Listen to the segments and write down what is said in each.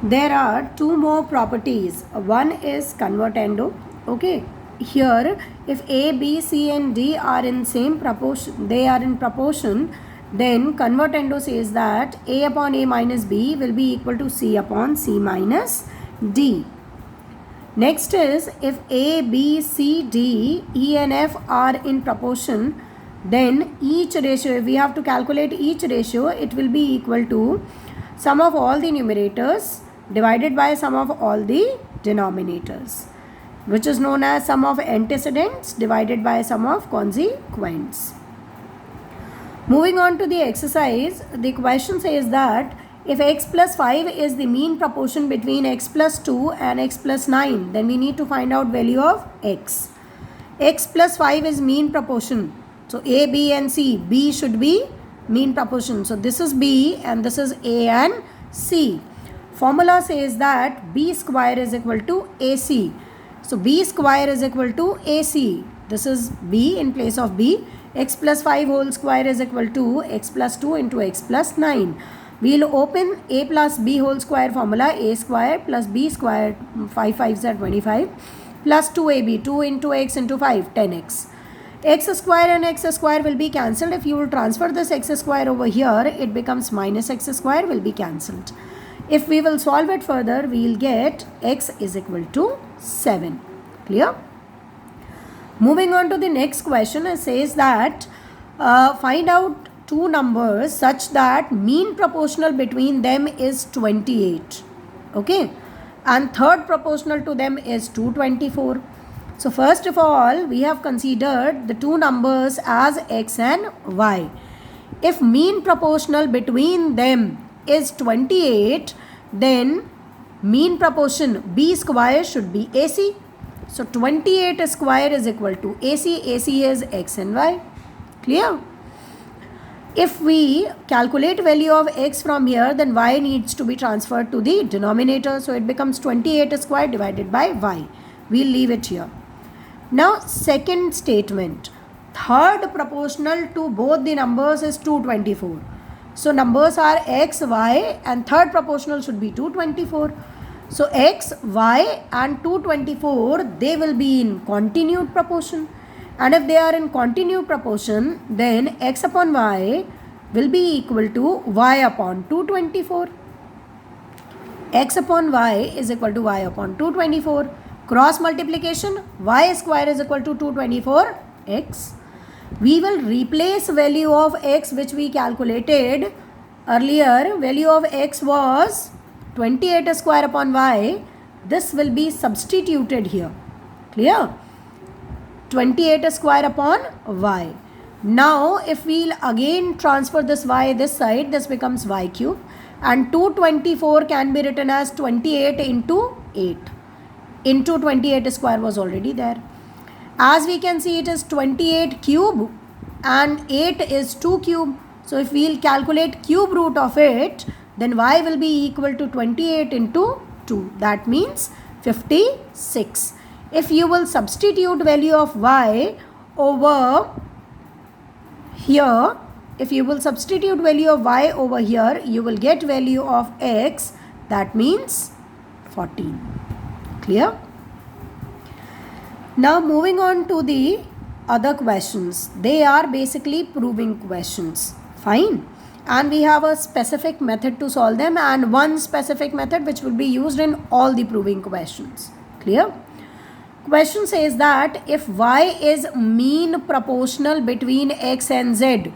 There are two more properties. One is convertendo. Okay, here if A, B, C and D are in same proportion, they are in proportion, then convertendo says that A upon A minus B will be equal to C upon C minus D. Next is if A, B, C, D, E and F are in proportion, then each ratio, if we have to calculate each ratio, it will be equal to sum of all the numerators divided by sum of all the denominators, which is known as sum of antecedents divided by sum of consequents. Moving on to the exercise, the question says that if x plus 5 is the mean proportion between x plus 2 and x plus 9, then we need to find out value of x. X plus 5 is mean proportion. So A, B and C. B should be mean proportion. So this is B and this is A and C. Formula says that B square is equal to AC. So B square is equal to AC. This is B in place of B. X plus 5 whole square is equal to x plus 2 into x plus 9. We will open A plus B whole square formula. A square plus B square, 5 5s are 25, plus 2AB, 2 into x into 5, 10x. X square and x square will be cancelled. If you will transfer this x square over here, it becomes minus x square will be cancelled. If we will solve it further, we will get x is equal to 7. Clear? Moving on to the next question, it says that find out two numbers such that mean proportional between them is 28. Okay? And third proportional to them is 224. So first of all, we have considered the two numbers as x and y. If mean proportional between them is 28, then mean proportion B square should be AC. So 28 square is equal to AC. AC is x and y. Clear? If we calculate value of x from here, then y needs to be transferred to the denominator. So it becomes 28 square divided by y. We'll leave it here. Now second statement. Third proportional to both the numbers is 224. So numbers are x, y and third proportional should be 224. So x, y and 224, they will be in continued proportion. And if they are in continued proportion, then x upon y will be equal to y upon 224. X upon y is equal to y upon 224. Cross multiplication, y square is equal to 224x. We will replace value of x which we calculated earlier. Value of x was 28 square upon y. This will be substituted here. Clear? 28 square upon y. Now if we'll again transfer this y this side, this becomes y cube, and 224 can be written as 28 into 8. Into 28 square was already there. As we can see, it is 28 cube and 8 is 2 cube. So if we'll calculate cube root of it, then y will be equal to 28 into 2. That means 56. If you will substitute value of y over here, if you will substitute value of y over here, you will get value of x. That means 14. Clear? Now moving on to the other questions. They are basically proving questions. Fine. And we have a specific method to solve them and one specific method which will be used in all the proving questions. Clear? Question says that if y is mean proportional between x and z,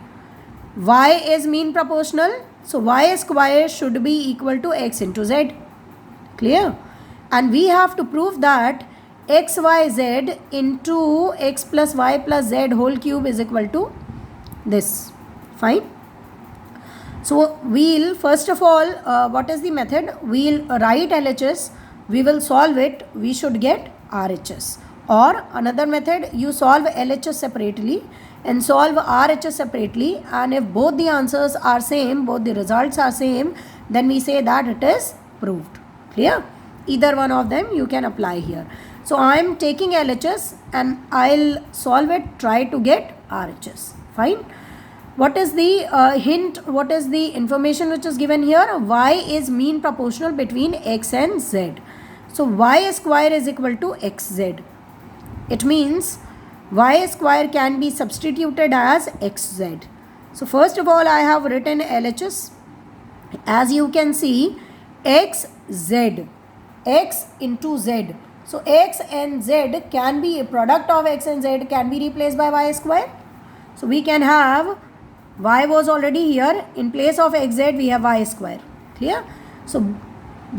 y is mean proportional, so y square should be equal to x into z. Clear? And we have to prove that xyz into x plus y plus z whole cube is equal to this. Fine. So we'll first of all, what is the method? We'll write LHS, we will solve it, we should get RHS. Or another method, you solve LHS separately and solve RHS separately, and if both the answers are same, both the results are same, then we say that it is proved. Clear? Either one of them you can apply here. So I am taking LHS and I'll solve it, try to get RHS. Fine. What is the hint? What is the information which is given here? Y is mean proportional between x and z. So y square is equal to xz. It means y square can be substituted as xz. So first of all, I have written LHS. As you can see, xz, x into z. So x and z can be, a product of x and z can be replaced by y square. So we can have, y was already here, in place of xz we have y square. Clear? So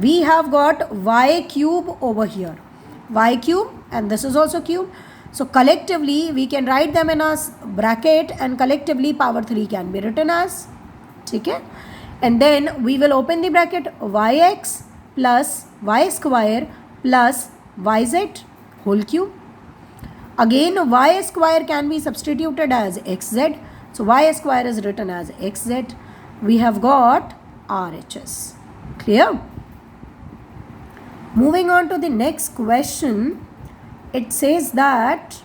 we have got y cube over here, y cube, and this is also cube. So collectively we can write them in a bracket, and collectively power 3 can be written as, okay? And then we will open the bracket, yx plus y square plus yz whole cube. Again y square can be substituted as xz. So y square is written as xz. We have got RHS. Clear? Moving on to the next question, it says that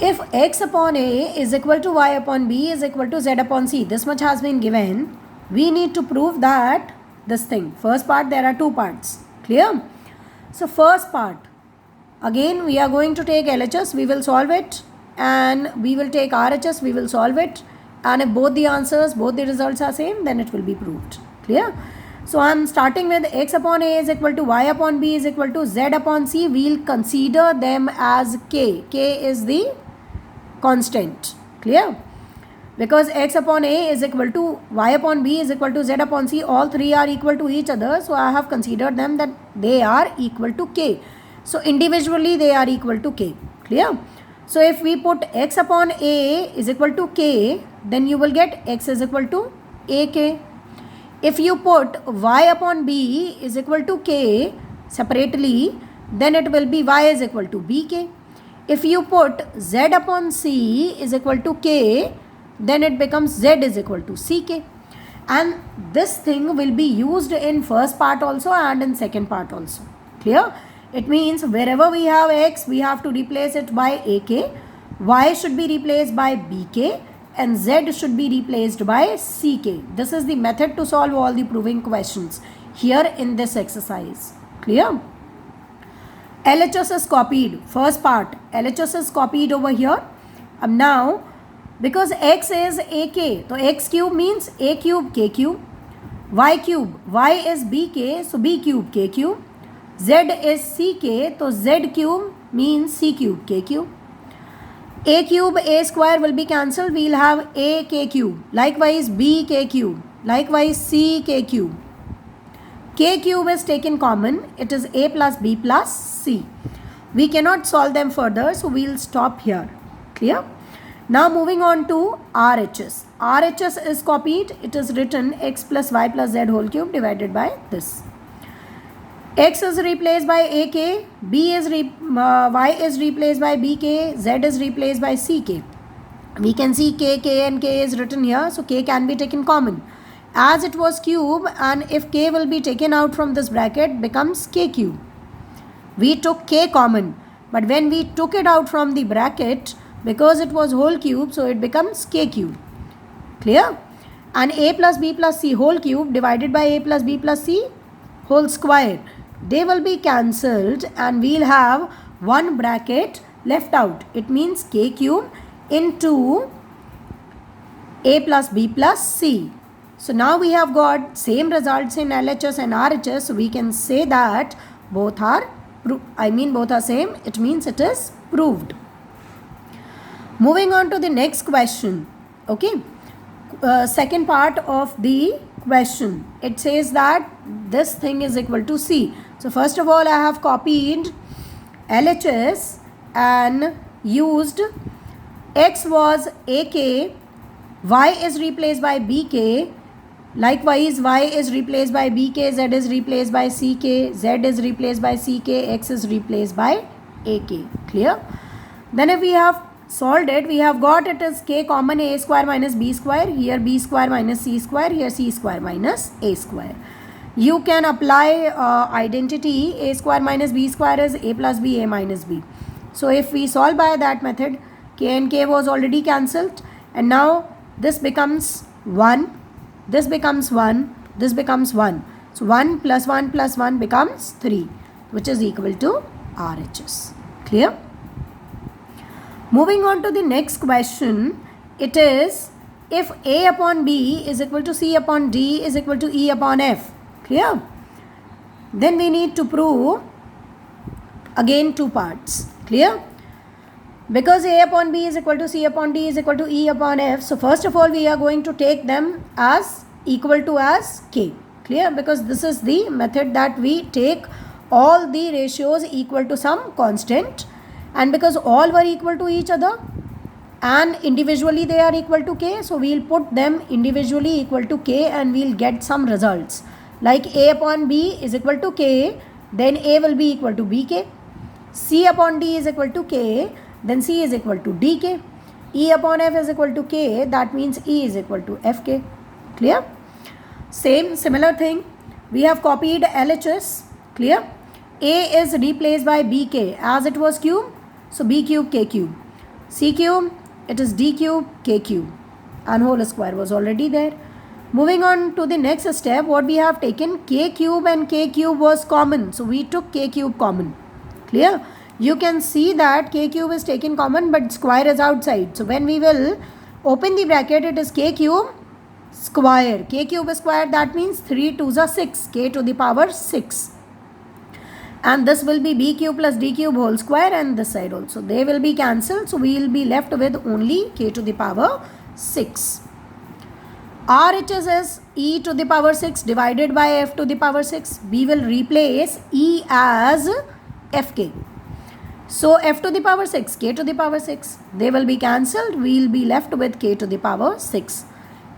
if x upon a is equal to y upon b is equal to z upon c, this much has been given, we need to prove that this thing. First part, there are two parts. Clear? So first part, again we are going to take LHS, we will solve it, and we will take RHS, we will solve it, and if both the answers, both the results are same, then it will be proved. Clear? So I am starting with x upon a is equal to y upon b is equal to z upon c. We will consider them as k. K is the constant. Clear? Because x upon a is equal to y upon b is equal to z upon c. All three are equal to each other. So I have considered them that they are equal to k. So individually they are equal to k. Clear? So if we put x upon a is equal to k, then you will get x is equal to ak. If you put y upon b is equal to k separately, then it will be y is equal to bk. If you put z upon c is equal to k, then it becomes z is equal to ck. And this thing will be used in first part also and in second part also. Clear? It means wherever we have x, we have to replace it by ak, y should be replaced by bk, and z should be replaced by ck. This is the method to solve all the proving questions here in this exercise. Clear? LHS is copied. First part, LHS is copied over here. Now, because x is ak, so x cube means a cube k cube, y cube, y is bk, so b cube k cube, z is ck, so z cube means c cube k cube. A cube, a square will be cancelled. We will have a k cube. Likewise b k cube. Likewise c k cube. K cube is taken common. It is a plus b plus c. We cannot solve them further, so we will stop here. Clear? Now moving on to RHS. RHS is copied. It is written x plus y plus z whole cube divided by this. X is replaced by ak, y is replaced by bk, z is replaced by ck. We can see k and k is written here, so k can be taken common. As it was cube, and if k will be taken out from this bracket, becomes k cube. We took k common, but when we took it out from the bracket, because it was whole cube, so it becomes k cube. Clear? And a plus b plus c whole cube divided by a plus b plus c whole square. They will be cancelled and we'll have one bracket left out. It means k cube into a plus b plus c. So now we have got same results in LHS and RHS. So we can say that both are same. It means it is proved. Moving on to the next question. Okay. Second part of the question. It says that this thing is equal to c. So first of all, I have copied LHS and used x was ak, y is replaced by bk, likewise y is replaced by bk, z is replaced by ck, z is replaced by ck, x is replaced by ak. Clear? Then if we have solved it, we have got it as k common a square minus b square, here b square minus c square, here c square minus a square. You can apply identity a square minus b square is a plus b, a minus b. So if we solve by that method, K and K was already cancelled, and now this becomes 1, this becomes 1, this becomes 1. So 1 plus 1 plus 1 becomes 3, which is equal to RHS. Clear? Moving on to the next question, it is if A upon B is equal to C upon D is equal to E upon F. Clear? Then we need to prove again two parts. Clear? Because A upon B is equal to C upon D is equal to E upon F, so first of all we are going to take them as equal to as K. Clear? Because this is the method that we take all the ratios equal to some constant, and because all were equal to each other and individually they are equal to K, so we'll put them individually equal to K and we'll get some results. Like A upon B is equal to K, then A will be equal to BK. C upon D is equal to K, then C is equal to DK. E upon F is equal to K, that means E is equal to FK. Clear? Similar thing, we have copied LHS. Clear? A is replaced by BK as it was cube, so B cube K cube. C cube, it is D cube K cube, and whole square was already there. Moving on to the next step, what we have taken, K cube and K cube was common, so we took K cube common. Clear? You can see that K cube is taken common but square is outside, so when we will open the bracket, it is K cube square. K cube square, that means 3 2s are 6, K to the power 6. And this will be B cube plus D cube whole square, and this side also. They will be cancelled, so we will be left with only K to the power 6. RHS is E to the power 6 divided by F to the power 6. We will replace E as FK. So F to the power 6, K to the power 6. They will be cancelled. We will be left with K to the power 6.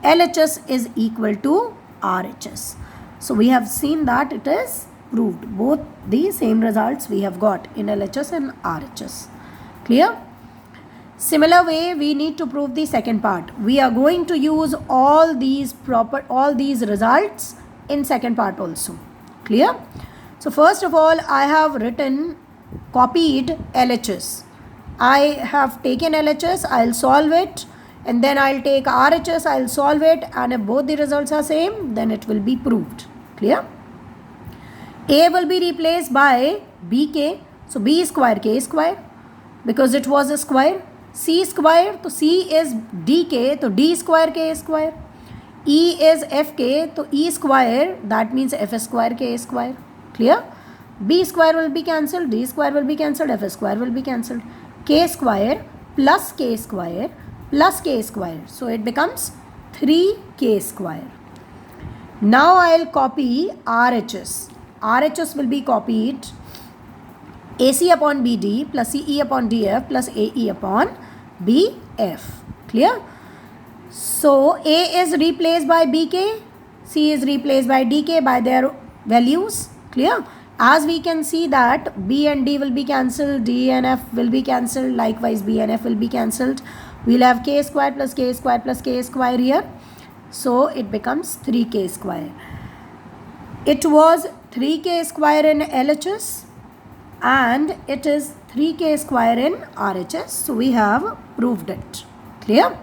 LHS is equal to RHS. So we have seen that it is proved. Both the same results we have got in LHS and RHS. Clear? Similar way, we need to prove the second part. We are going to use all these results in second part also. Clear? So first of all, I have copied LHS. I have taken LHS, I'll solve it, and then I'll take RHS, I'll solve it, and if both the results are same, then it will be proved. Clear? A will be replaced by BK, so B square K square, because it was a square. C square, so C is DK, so D square K square. E is FK, so E square, that means F square K square. Clear? B square will be cancelled, D square will be cancelled, F square will be cancelled. K square plus K square plus K square, so it becomes 3K square. Now I will copy RHS. RHS will be copied AC upon BD plus CE upon DF plus AE upon BF. Clear? So A is replaced by BK, C is replaced by DK by their values. Clear? As we can see that B and D will be cancelled, D and F will be cancelled, likewise B and F will be cancelled. We will have K square plus K square plus K square here. So it becomes 3K square. It was 3K square in LHS and it is 3K square in RHS. So we have proved it. Clear?